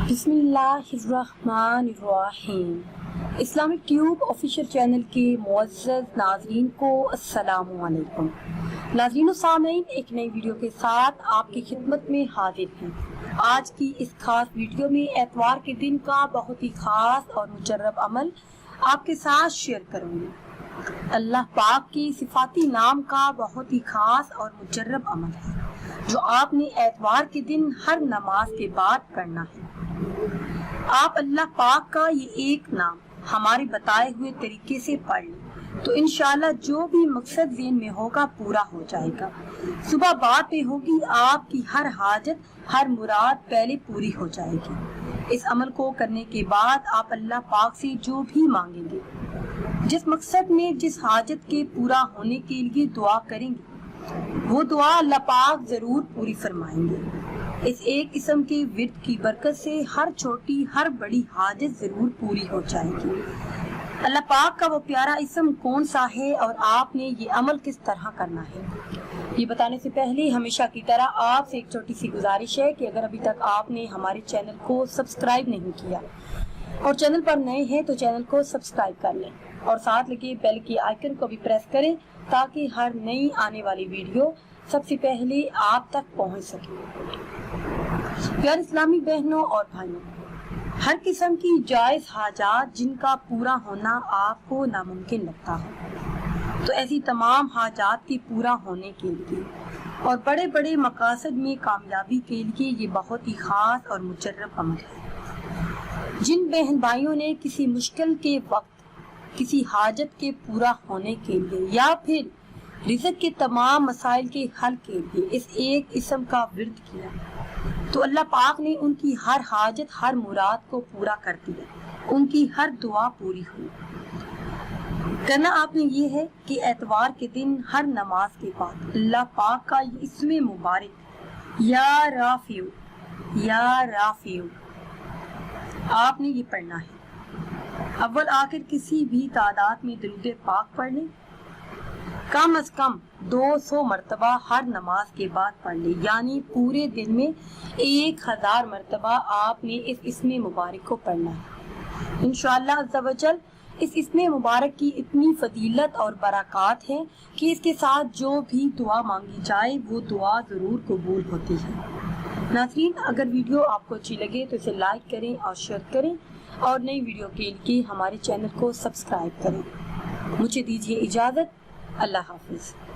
बिस्मिल्लाहिर्रहमानिर्रहीम। Islamic tube official channel के मुअज़्ज़ज़ नाज़रीन को अस्सलामु अलैकुम। नाज़रीन सामीन, एक नई वीडियो के साथ आपकी खिदमत में हाजिर हैं। आज की इस खास वीडियो में एतवार के दिन का बहुत ही खास और मुजर्रब अमल आपके साथ शेयर करूँगी। अल्लाह पाक की सिफाती नाम का बहुत ही खास और मुजर्रब अमल है जो आपने एतवार के दिन हर नमाज के बाद करना है। आप अल्लाह पाक का ये एक नाम हमारे बताए हुए तरीके से पढ़ लें तो इंशाल्लाह जो भी मकसद ज़हन में होगा पूरा हो जाएगा। सुबह बाद में होगी आपकी हर हाजत, हर मुराद पहले पूरी हो जाएगी। इस अमल को करने के बाद आप अल्लाह पाक से जो भी मांगेंगे, जिस मकसद में, जिस हाजत के पूरा होने के लिए दुआ करेंगे, वो दुआ अल्लाह पाक जरूर पूरी फरमाएंगे। इस एक किस्म के विर्द की बरकत से हर छोटी हर बड़ी हाजत जरूर पूरी हो जाएगी। अल्लाह पाक का वो प्यारा इस्म कौन सा है और आपने ये अमल किस तरह करना है, ये बताने से पहले हमेशा की तरह आपसे एक छोटी सी गुजारिश है कि अगर अभी तक आपने हमारे चैनल को सब्सक्राइब नहीं किया और चैनल पर नए हैं तो चैनल को सब्सक्राइब कर लें और साथ लगे बेल की आइकन को भी प्रेस करें ताकि हर नई आने वाली वीडियो सबसे पहले आप तक पहुंच सके। प्यारे इस्लामी बहनों और भाइयों, हर किस्म की जायज हाजात जिनका पूरा होना आपको नामुमकिन लगता है, तो ऐसी तमाम हाजात के पूरा होने के लिए और बड़े बड़े मकासद में कामयाबी के लिए ये बहुत ही खास और मुजर्रब अमल है। जिन बहन भाइयों ने किसी मुश्किल के वक्त, किसी हाजत के पूरा होने के लिए या फिर रिज़्क़ के तमाम मसाइल के हल के लिए इस एक इस्म का विर्द किया तो अल्लाह पाक ने उनकी हर हाजत, हर मुराद को पूरा कर दिया, उनकी हर दुआ पूरी हुई। करना आपने ये है कि एतवार के दिन हर नमाज के बाद अल्लाह पाक का ये इस्म मुबारक या राफियू आपने ये पढ़ना है। अव्वल आखिर किसी भी तादाद में दुरूद पाक पढ़ लें, कम अज कम 200 मरतबा हर नमाज के बाद पढ़ ले, यानी पूरे दिन में 1000 मरतबा आपने इस इस्म मुबारक को पढ़ना है। इंशाअल्लाह अज़्ज़ा वजल इस इस्म मुबारक की इतनी फजीलत और बरक़ात है कि इसके साथ जो भी दुआ मांगी जाए वो दुआ जरूर कबूल होती है। नाज़रीन, अगर वीडियो आपको अच्छी लगे तो इसे लाइक करें और शेयर करें और नई वीडियो के लिए हमारे चैनल को सब्सक्राइब करें। मुझे दीजिए इजाज़त। अल्लाह हाफिज़।